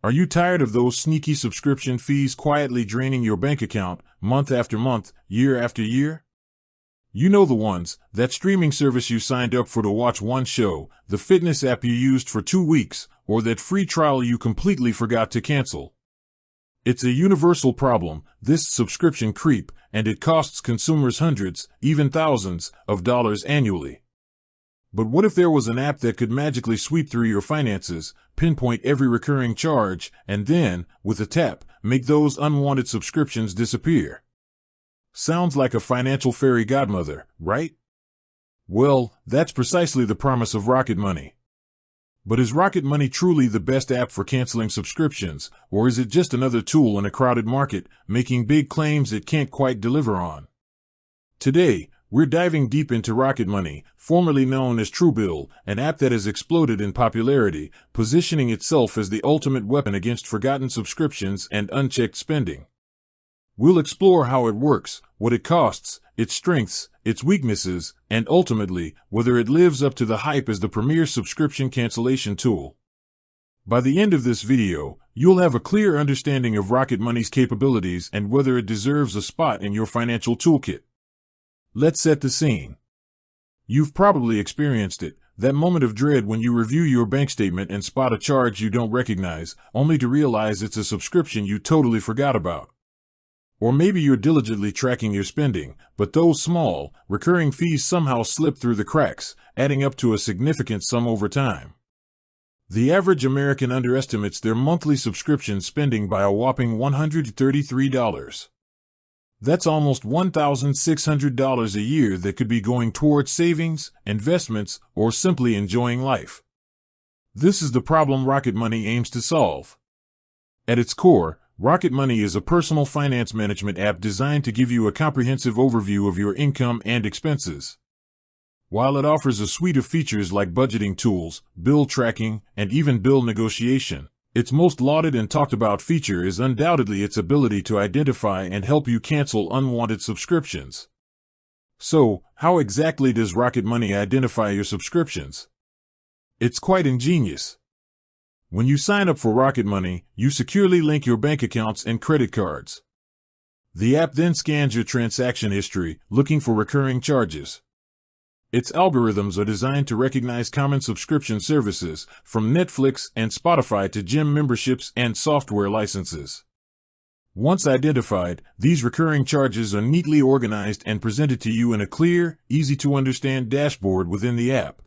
Are you tired of those sneaky subscription fees quietly draining your bank account month after month, year after year? You know the ones, that streaming service you signed up for to watch one show, the fitness app you used for 2 weeks, or that free trial you completely forgot to cancel. It's a universal problem, this subscription creep, and it costs consumers hundreds, even thousands, of dollars annually. But what if there was an app that could magically sweep through your finances, pinpoint every recurring charge, and then, with a tap, make those unwanted subscriptions disappear? Sounds like a financial fairy godmother, right? Well, that's precisely the promise of Rocket Money. But is Rocket Money truly the best app for canceling subscriptions, or is it just another tool in a crowded market, making big claims it can't quite deliver on? Today, we're diving deep into Rocket Money, formerly known as Truebill, an app that has exploded in popularity, positioning itself as the ultimate weapon against forgotten subscriptions and unchecked spending. We'll explore how it works, what it costs, its strengths, its weaknesses, and ultimately, whether it lives up to the hype as the premier subscription cancellation tool. By the end of this video, you'll have a clear understanding of Rocket Money's capabilities and whether it deserves a spot in your financial toolkit. Let's set the scene. You've probably experienced it, that moment of dread when you review your bank statement and spot a charge you don't recognize, only to realize it's a subscription you totally forgot about. Or maybe you're diligently tracking your spending, but those small, recurring fees somehow slip through the cracks, adding up to a significant sum over time. The average American underestimates their monthly subscription spending by a whopping $133. That's almost $1,600 a year that could be going towards savings, investments, or simply enjoying life. This is the problem Rocket Money aims to solve. At its core, Rocket Money is a personal finance management app designed to give you a comprehensive overview of your income and expenses. While it offers a suite of features like budgeting tools, bill tracking, and even bill negotiation, its most lauded and talked about feature is undoubtedly its ability to identify and help you cancel unwanted subscriptions. So, how exactly does Rocket Money identify your subscriptions? It's quite ingenious. When you sign up for Rocket Money, you securely link your bank accounts and credit cards. The app then scans your transaction history, looking for recurring charges. Its algorithms are designed to recognize common subscription services, from Netflix and Spotify to gym memberships and software licenses. Once identified, these recurring charges are neatly organized and presented to you in a clear, easy-to-understand dashboard within the app.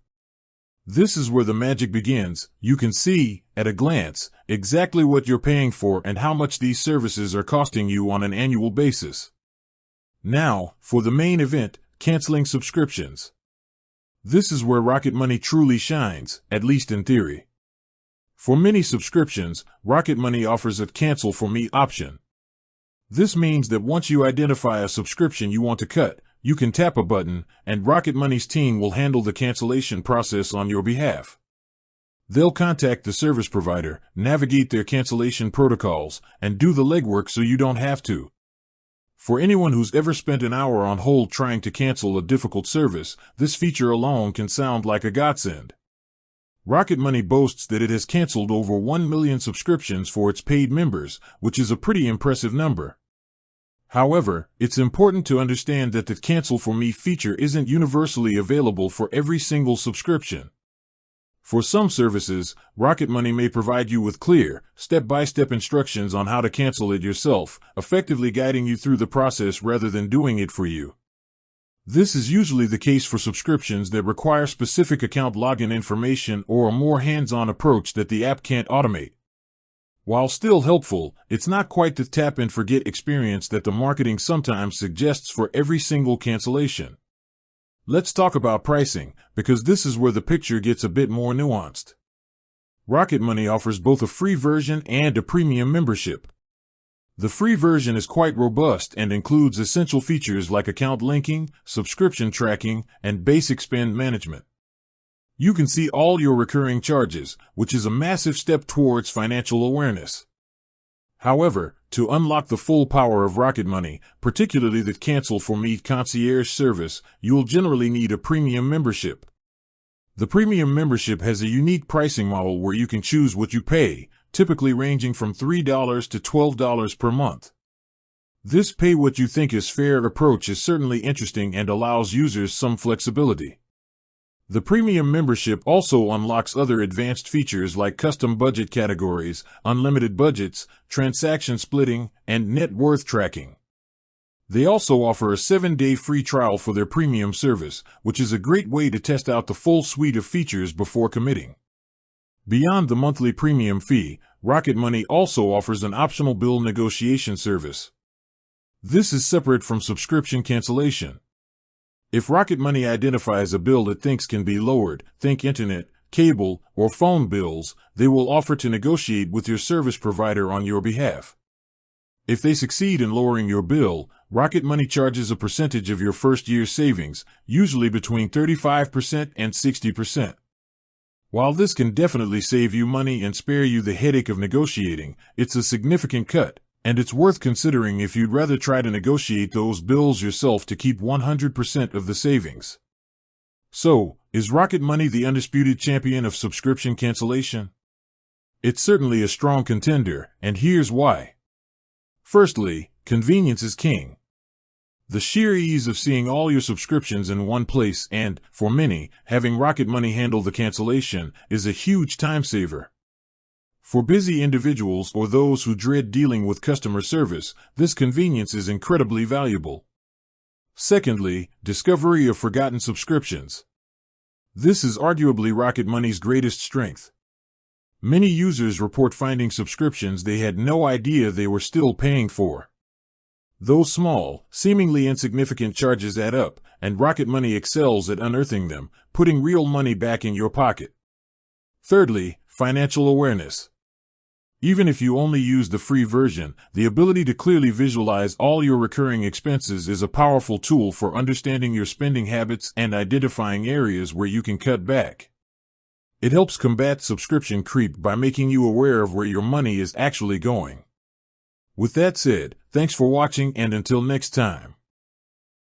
This is where the magic begins. You can see, at a glance, exactly what you're paying for and how much these services are costing you on an annual basis. Now, for the main event, canceling subscriptions. This is where Rocket Money truly shines, at least in theory. For many subscriptions, Rocket Money offers a Cancel for Me option. This means that once you identify a subscription you want to cut, you can tap a button, and Rocket Money's team will handle the cancellation process on your behalf. They'll contact the service provider, navigate their cancellation protocols, and do the legwork so you don't have to. For anyone who's ever spent an hour on hold trying to cancel a difficult service, this feature alone can sound like a godsend. Rocket Money boasts that it has canceled over 1 million subscriptions for its paid members, which is a pretty impressive number. However, it's important to understand that the Cancel for Me feature isn't universally available for every single subscription. For some services, Rocket Money may provide you with clear, step-by-step instructions on how to cancel it yourself, effectively guiding you through the process rather than doing it for you. This is usually the case for subscriptions that require specific account login information or a more hands-on approach that the app can't automate. While still helpful, it's not quite the tap-and-forget experience that the marketing sometimes suggests for every single cancellation. Let's talk about pricing, because this is where the picture gets a bit more nuanced. Rocket Money offers both a free version and a premium membership. The free version is quite robust and includes essential features like account linking, subscription tracking, and basic spend management. You can see all your recurring charges, which is a massive step towards financial awareness. However, to unlock the full power of Rocket Money, particularly the Cancel for Me concierge service, you'll generally need a premium membership. The premium membership has a unique pricing model where you can choose what you pay, typically ranging from $3 to $12 per month. This pay what you think is fair approach is certainly interesting and allows users some flexibility. The premium membership also unlocks other advanced features like custom budget categories, unlimited budgets, transaction splitting, and net worth tracking. They also offer a 7-day free trial for their premium service, which is a great way to test out the full suite of features before committing. Beyond the monthly premium fee, Rocket Money also offers an optional bill negotiation service. This is separate from subscription cancellation. If Rocket Money identifies a bill it thinks can be lowered, think internet, cable, or phone bills, they will offer to negotiate with your service provider on your behalf. If they succeed in lowering your bill, Rocket Money charges a percentage of your first year's savings, usually between 35% and 60%. While this can definitely save you money and spare you the headache of negotiating, it's a significant cut, and it's worth considering if you'd rather try to negotiate those bills yourself to keep 100% of the savings. So, is Rocket Money the undisputed champion of subscription cancellation? It's certainly a strong contender, and here's why. Firstly, convenience is king. The sheer ease of seeing all your subscriptions in one place and, for many, having Rocket Money handle the cancellation is a huge time saver. For busy individuals or those who dread dealing with customer service, this convenience is incredibly valuable. Secondly, discovery of forgotten subscriptions. This is arguably Rocket Money's greatest strength. Many users report finding subscriptions they had no idea they were still paying for. Those small, seemingly insignificant charges add up, and Rocket Money excels at unearthing them, putting real money back in your pocket. Thirdly, financial awareness. Even if you only use the free version, the ability to clearly visualize all your recurring expenses is a powerful tool for understanding your spending habits and identifying areas where you can cut back. It helps combat subscription creep by making you aware of where your money is actually going. With that said, thanks for watching and until next time.